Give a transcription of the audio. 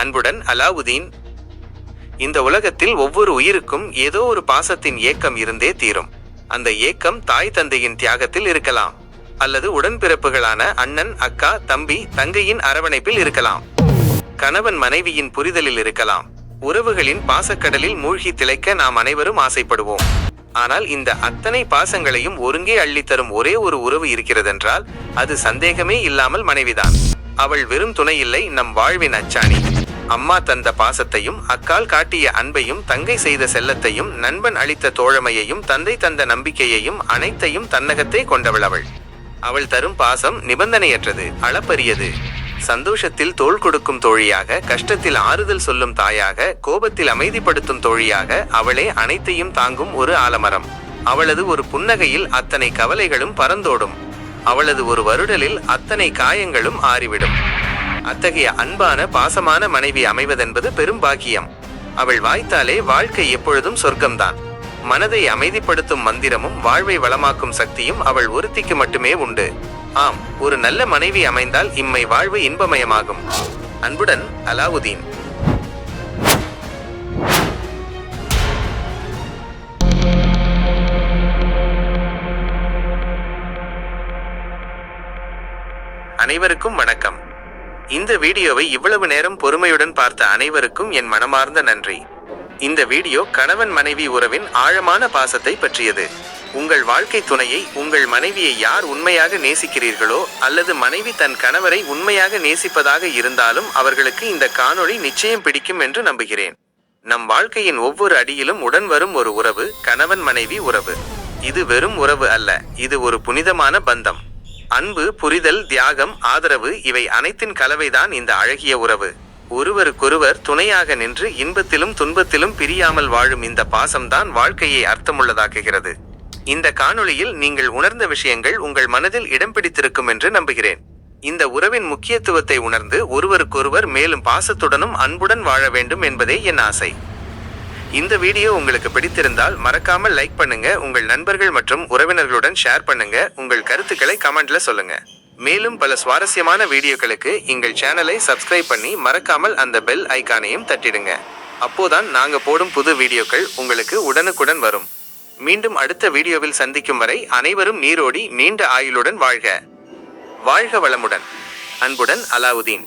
அன்புடன் அலாவுதீன். இந்த உலகத்தில் ஒவ்வொரு உயிருக்கும் ஏதோ ஒரு பாசத்தின் ஏக்கம் இருந்தே தீரும். அந்த ஏக்கம் தாய் தந்தையின் தியாகத்தில் இருக்கலாம், அல்லது உடன்பிறப்புகளான அண்ணன், அக்கா, தம்பி, தங்கையின் அரவணைப்பில் இருக்கலாம், கணவன் மனைவியின் புரிதலில் இருக்கலாம். உறவுகளின் பாசக்கடலில் மூழ்கி திளைக்க நாம் அனைவரும் ஆசைப்படுவோம். ஆனால் இந்த அத்தனை பாசங்களையும் ஒருங்கே அள்ளித்தரும் ஒரே ஒரு உறவு இருக்கிறதென்றால் அது சந்தேகமே இல்லாமல் மனைவிதான். அவள் வெறும் துணை இல்லை, நம் வாழ்வின் அச்சாணி. அம்மா தந்த பாசத்தையும், அக்கால் காட்டிய அன்பையும், தங்கை செய்த செல்லத்தையும், நண்பன் அளித்த தோழமையையும், தந்தை தந்த நம்பிக்கையையும் அனைத்தையும் தன்னகத்தே கொண்டவள் அவள். அவள் தரும் பாசம் நிபந்தனையற்றது, அளப்பரியது. சந்தோஷத்தில் தோள் கொடுக்கும் தோழியாக, கஷ்டத்தில் ஆறுதல் சொல்லும் தாயாக, கோபத்தில் அமைதிப்படுத்தும் தோழியாக அவளே அனைத்தையும் தாங்கும் ஒரு ஆலமரம். அவளது ஒரு புன்னகையில் அத்தனை கவலைகளும் பறந்தோடும். அவளது ஒரு வருடலில் அத்தனை காயங்களும் ஆறிவிடும். அத்தகைய அன்பான பாசமான மனைவி அமைவதென்பது பெரும் பாக்கியம். அவள் வாய்த்தாலே வாழ்க்கை எப்பொழுதும் சொர்க்கம்தான். மனதை அமைதிப்படுத்தும் மந்திரமும் வாழ்வை வளமாக்கும் சக்தியும் அவள் ஒருத்திக்கு மட்டுமே உண்டு. ஆம், ஒரு நல்ல மனைவி அமைந்தால் இம்மை வாழ்வு இன்பமயமாகும். அன்புடன் அலாவுதீன். அனைவருக்கும் வணக்கம். இந்த வீடியோவை இவ்வளவு நேரம் பொறுமையுடன் பார்த்த அனைவருக்கும் என் மனமார்ந்த நன்றி. இந்த வீடியோ கணவன் மனைவி உறவின் ஆழமான பாசத்தை பற்றியது. உங்கள் வாழ்க்கை துணையை, உங்கள் மனைவியை யார் உண்மையாக நேசிக்கிறீர்களோ, அல்லது மனைவி தன் கணவரை உண்மையாக நேசிப்பதாக இருந்தாலும் அவர்களுக்கு இந்த காணொளி நிச்சயம் பிடிக்கும் என்று நம்புகிறேன். நம் வாழ்க்கையின் ஒவ்வொரு அடியிலும் உடன் வரும் ஒரு உறவு கணவன் மனைவி உறவு. இது வெறும் உறவு அல்ல, இது ஒரு புனிதமான பந்தம். அன்பு, புரிதல், தியாகம், ஆதரவு இவை அனைத்தின் கலவைதான் இந்த அழகிய உறவு. ஒருவருக்கொருவர் துணையாக நின்று இன்பத்திலும் துன்பத்திலும் பிரியாமல் வாழும் இந்த பாசம்தான் வாழ்க்கையை அர்த்தமுள்ளதாக்குகிறது. இந்த காணொளியில் நீங்கள் உணர்ந்த விஷயங்கள் உங்கள் மனதில் இடம் பிடித்திருக்கும் என்று நம்புகிறேன். இந்த உறவின் முக்கியத்துவத்தை உணர்ந்து ஒருவருக்கொருவர் மேலும் பாசத்துடனும் அன்புடன் வாழ வேண்டும் என்பதே என் ஆசை. இந்த வீடியோ உங்களுக்கு பிடித்திருந்தால் மறக்காமல் லைக் பண்ணுங்க, உங்கள் நண்பர்கள் மற்றும் உறவினர்களுடன் ஷேர் பண்ணுங்க, உங்கள் கருத்துக்களை கமெண்ட்ல சொல்லுங்க. மேலும் பல சுவாரஸ்யமான வீடியோக்களுக்கு எங்கள் சேனலை சப்ஸ்கிரைப் பண்ணி மறக்காமல் அந்த பெல் ஐகானையும் தட்டிடுங்க. அப்போதான் நாங்க போடும் புது வீடியோக்கள் உங்களுக்கு உடனுக்குடன் வரும். மீண்டும் அடுத்த வீடியோவில் சந்திக்கும் வரை அனைவரும் நீரோடி நீண்ட ஆயுளுடன் வாழ்க. வாழ்க வளமுடன். அன்புடன் அலாவுதீன்.